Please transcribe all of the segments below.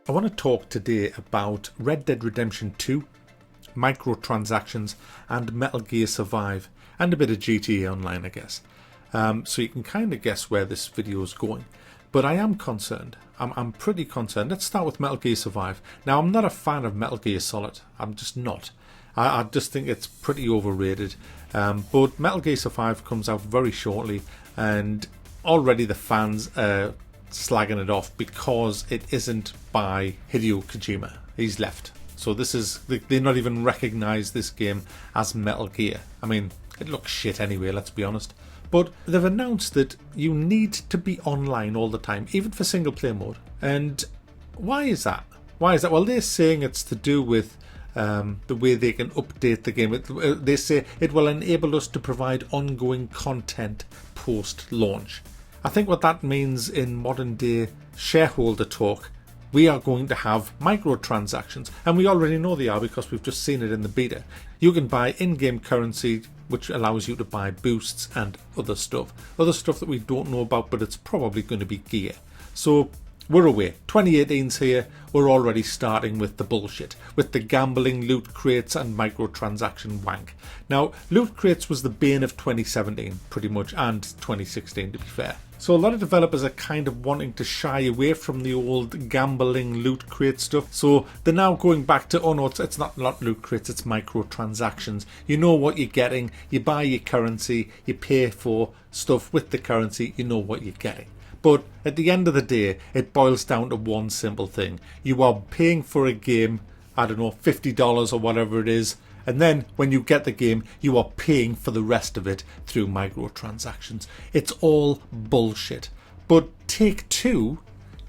I want to talk today about Red Dead Redemption 2, microtransactions, and Metal Gear Survive, and a bit of GTA Online, I guess. So you can kind of guess where this video is going. But I am concerned. I'm pretty concerned. Let's start with Metal Gear Survive. Now, I'm not a fan of Metal Gear Solid. I'm just not. I just think it's pretty overrated. But Metal Gear Survive comes out very shortly, and already the fans are slagging it off because it isn't by Hideo Kojima. He's left. So this is, they not even recognise this game as Metal Gear. I mean, it looks shit anyway, let's be honest. But they've announced that you need to be online all the time, even for single player mode. And why is that? Why is that? Well, they're saying it's to do with the way they can update the game. They say it will enable us to provide ongoing content post-launch. I think what that means in modern day shareholder talk, we are going to have microtransactions, and we already know they are because we've just seen it in the beta. You can buy in-game currency, which allows you to buy boosts and other stuff that we don't know about, but it's probably going to be gear. So we're away. 2018's here. We're already starting with the bullshit, with the gambling, loot crates and microtransaction wank. Now, loot crates was the bane of 2017, pretty much, and 2016 to be fair. So a lot of developers are kind of wanting to shy away from the old gambling loot crate stuff. So they're now going back to, oh no, it's not loot crates, it's microtransactions. You know what you're getting. You buy your currency, you pay for stuff with the currency, you know what you're getting. But at the end of the day, it boils down to one simple thing. You are paying for a game, I don't know, $50 or whatever it is, and then when you get the game, you are paying for the rest of it through microtransactions. It's all bullshit. But Take-Two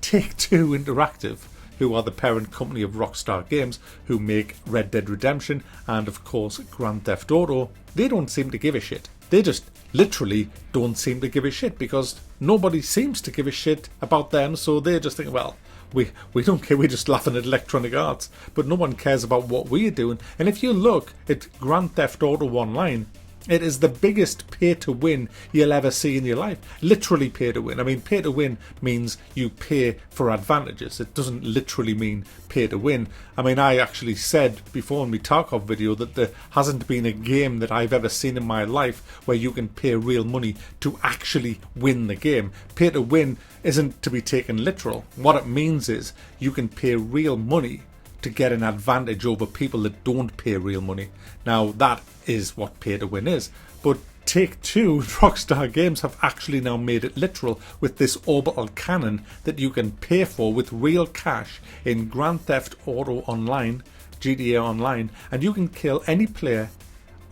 Interactive, who are the parent company of Rockstar Games, who make Red Dead Redemption and of course Grand Theft Auto, they don't seem to give a shit. They just literally don't seem to give a shit because nobody seems to give a shit about them, so they're just thinking, well, we don't care, we're just laughing at Electronic Arts, but no one cares about what we're doing. And if you look at Grand Theft Auto Online, it is the biggest pay-to-win you'll ever see in your life. Literally pay-to-win. I mean, pay-to-win means you pay for advantages. It doesn't literally mean pay-to-win. I mean, I actually said before in my Tarkov video that there hasn't been a game that I've ever seen in my life where you can pay real money to actually win the game. Pay-to-win isn't to be taken literal. What it means is you can pay real money to get an advantage over people that don't pay real money. Now, that is what pay to win is. But Take-Two, Rockstar Games, have actually now made it literal with this orbital cannon that you can pay for with real cash in Grand Theft Auto Online, GTA Online, and you can kill any player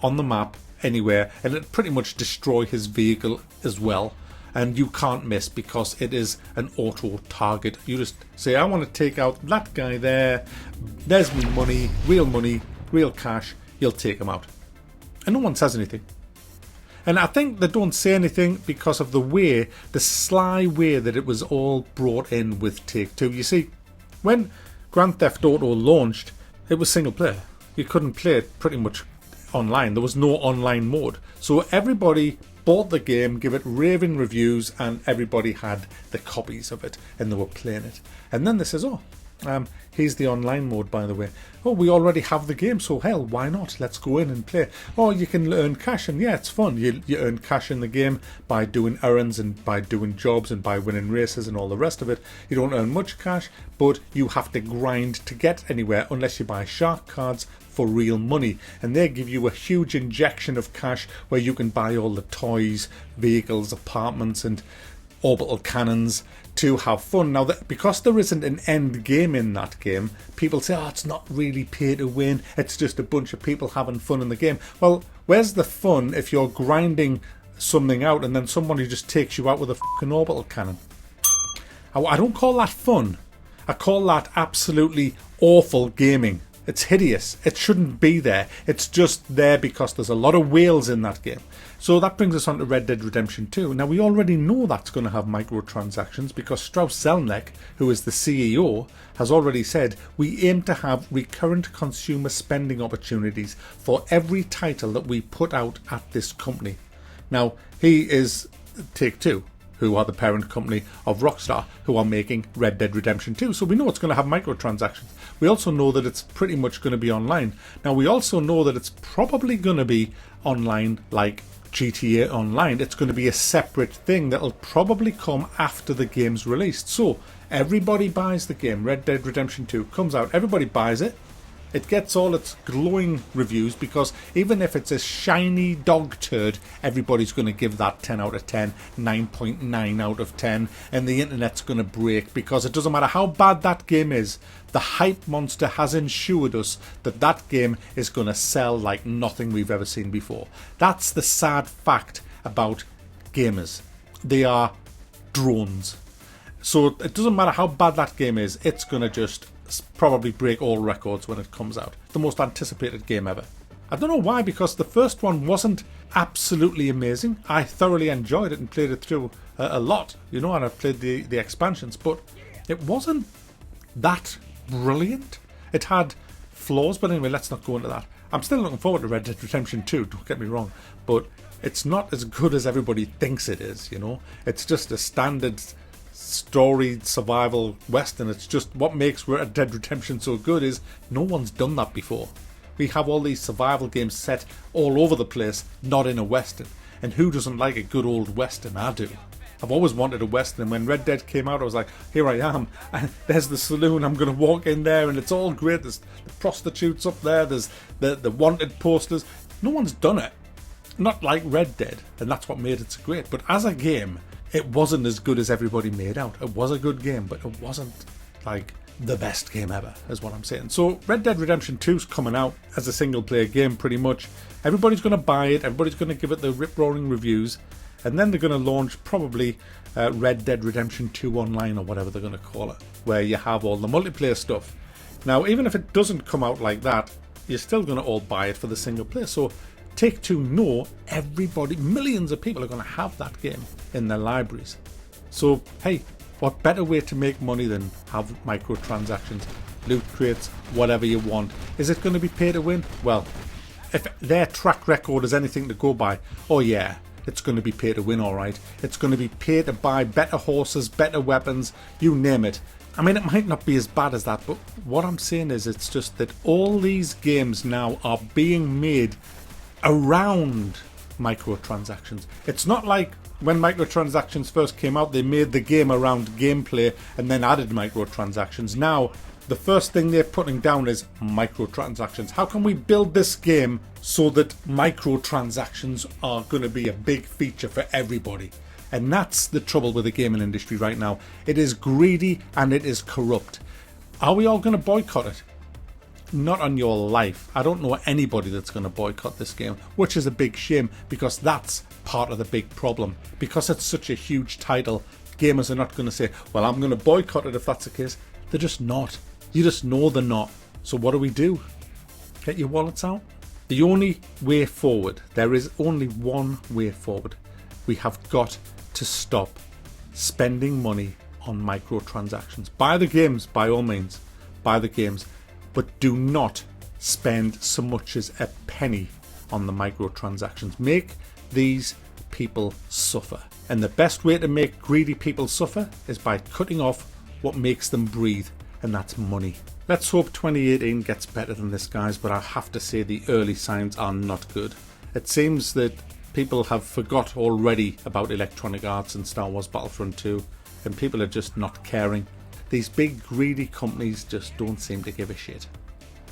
on the map anywhere, and it pretty much destroy his vehicle as well. And you can't miss because it is an auto target. You just say, I want to take out that guy there. There's me money, real cash. You'll take him out. And no one says anything. And I think they don't say anything because of the sly way that it was all brought in with Take-Two. You see, when Grand Theft Auto launched, it was single player. You couldn't play it pretty much online. There was no online mode. So everybody bought the game, give it raving reviews, and everybody had the copies of it and they were playing it. And then they says, here's the online mode, by the way. Oh, we already have the game, so hell, why not? Let's go in and play. Oh, you can earn cash, and yeah, it's fun. You earn cash in the game by doing errands and by doing jobs and by winning races and all the rest of it. You don't earn much cash, but you have to grind to get anywhere unless you buy shark cards for real money, and they give you a huge injection of cash where you can buy all the toys, vehicles, apartments and orbital cannons to have fun. Now, because there isn't an end game in that game, people say, oh, it's not really pay to win, it's just a bunch of people having fun in the game. Well, where's the fun if you're grinding something out and then somebody just takes you out with a fucking orbital cannon? I don't call that fun. I call that absolutely awful gaming. It's hideous. It shouldn't be there. It's just there because there's a lot of whales in that game. So that brings us on to Red Dead Redemption 2. Now, we already know that's going to have microtransactions because Strauss Zelnick, who is the CEO, has already said we aim to have recurrent consumer spending opportunities for every title that we put out at this company. Now, he is Take-Two. who are the parent company of Rockstar, who are making Red Dead Redemption 2. So we know it's going to have microtransactions. We also know that it's pretty much going to be online. Now, we also know that it's probably going to be online like GTA Online. It's going to be a separate thing that'll probably come after the game's released. So everybody buys the game. Red Dead Redemption 2 comes out. Everybody buys it. It gets all its glowing reviews, because even if it's a shiny dog turd, everybody's going to give that 10 out of 10, 9.9 out of 10, and the internet's going to break, because it doesn't matter how bad that game is, the hype monster has ensured us that that game is going to sell like nothing we've ever seen before. That's the sad fact about gamers. They are drones. So it doesn't matter how bad that game is, it's going to just probably break all records when it comes out. The most anticipated game ever. I don't know why, because the first one wasn't absolutely amazing. I thoroughly enjoyed it and played it through a lot, and I've played the expansions, but it wasn't that brilliant. It had flaws, but anyway, let's not go into that. I'm still looking forward to Red Dead Redemption 2, don't get me wrong, but it's not as good as everybody thinks it is, It's just a standard story survival western. It's just what makes Red Dead Redemption so good is no one's done that before. We have all these survival games set all over the place, not in a western. And who doesn't like a good old western? I do. I've always wanted a western, and when Red Dead came out, I was like, here I am, and there's the saloon, I'm going to walk in there and it's all great. There's the prostitutes up there, there's the wanted posters. No one's done it. Not like Red Dead, and that's what made it so great. But as a game, it wasn't as good as everybody made out. It was a good game, but it wasn't like the best game ever, is what I'm saying. So Red Dead Redemption 2 is coming out as a single player game pretty much. Everybody's going to buy it, everybody's going to give it the rip-roaring reviews, and then they're going to launch probably Red Dead Redemption 2 Online, or whatever they're going to call it, where you have all the multiplayer stuff. Now, even if it doesn't come out like that, you're still going to all buy it for the single player. So Take-Two know everybody, millions of people are going to have that game in their libraries. So, hey, what better way to make money than have microtransactions, loot crates, whatever you want? Is it going to be pay to win? Well, if their track record is anything to go by, oh yeah, it's going to be pay to win, alright. It's going to be pay to buy better horses, better weapons, you name it. I mean, it might not be as bad as that, but what I'm saying is it's just that all these games now are being made around microtransactions. It's not like when microtransactions first came out, they made the game around gameplay and then added microtransactions. Now, the first thing they're putting down is microtransactions. How can we build this game so that microtransactions are going to be a big feature for everybody? And that's the trouble with the gaming industry right now. It is greedy and it is corrupt. Are we all going to boycott it? Not on your life. I don't know anybody that's going to boycott this game, which is a big shame, because that's part of the big problem. Because it's such a huge title, gamers are not going to say, well, I'm going to boycott it if that's the case. They're just not. You just know they're not. So what do? Get your wallets out? The only way forward, there is only one way forward. We have got to stop spending money on microtransactions. Buy the games, by all means. Buy the games. But do not spend so much as a penny on the microtransactions. Make these people suffer. And the best way to make greedy people suffer is by cutting off what makes them breathe, and that's money. Let's hope 2018 gets better than this, guys, but I have to say the early signs are not good. It seems that people have forgot already about Electronic Arts and Star Wars Battlefront 2, and people are just not caring. These big greedy companies just don't seem to give a shit.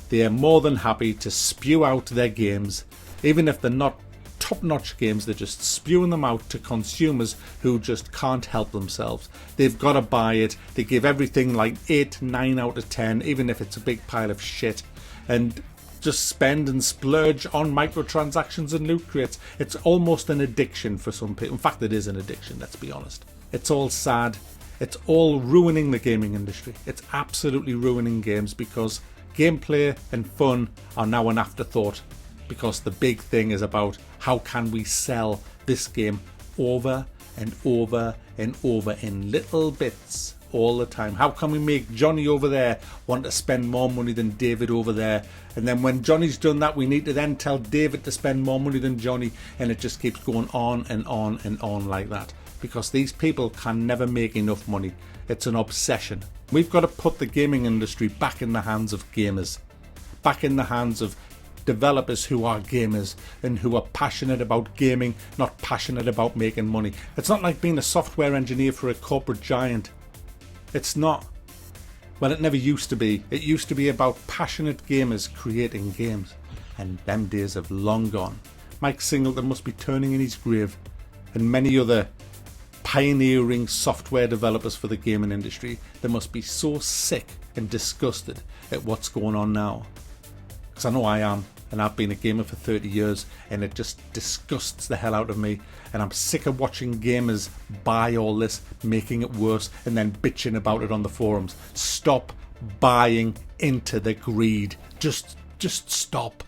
They are more than happy to spew out their games, even if they're not top-notch games. They're just spewing them out to consumers who just can't help themselves. They've got to buy it. They give everything like 8, 9 out of 10, even if it's a big pile of shit, and just spend and splurge on microtransactions and loot crates. It's almost an addiction for some people. In fact, it is an addiction, let's be honest. It's all sad. It's all ruining the gaming industry. It's absolutely ruining games, because gameplay and fun are now an afterthought, because the big thing is about how can we sell this game over and over and over in little bits all the time. How can we make Johnny over there want to spend more money than David over there? And then when Johnny's done that, we need to then tell David to spend more money than Johnny, and it just keeps going on and on and on like that. because these people can never make enough money. It's an obsession. We've got to put the gaming industry back in the hands of gamers, back in the hands of developers who are gamers and who are passionate about gaming, not passionate about making money. It's not like being a software engineer for a corporate giant. It's not. Well, it never used to be. It used to be about passionate gamers creating games, and them days have long gone. Mike Singleton must be turning in his grave, and many other pioneering software developers for the gaming industry. They must be so sick and disgusted at what's going on now. Because I know I am, and I've been a gamer for 30 years, and it just disgusts the hell out of me. And I'm sick of watching gamers buy all this, making it worse, and then bitching about it on the forums. Stop buying into the greed. Just stop.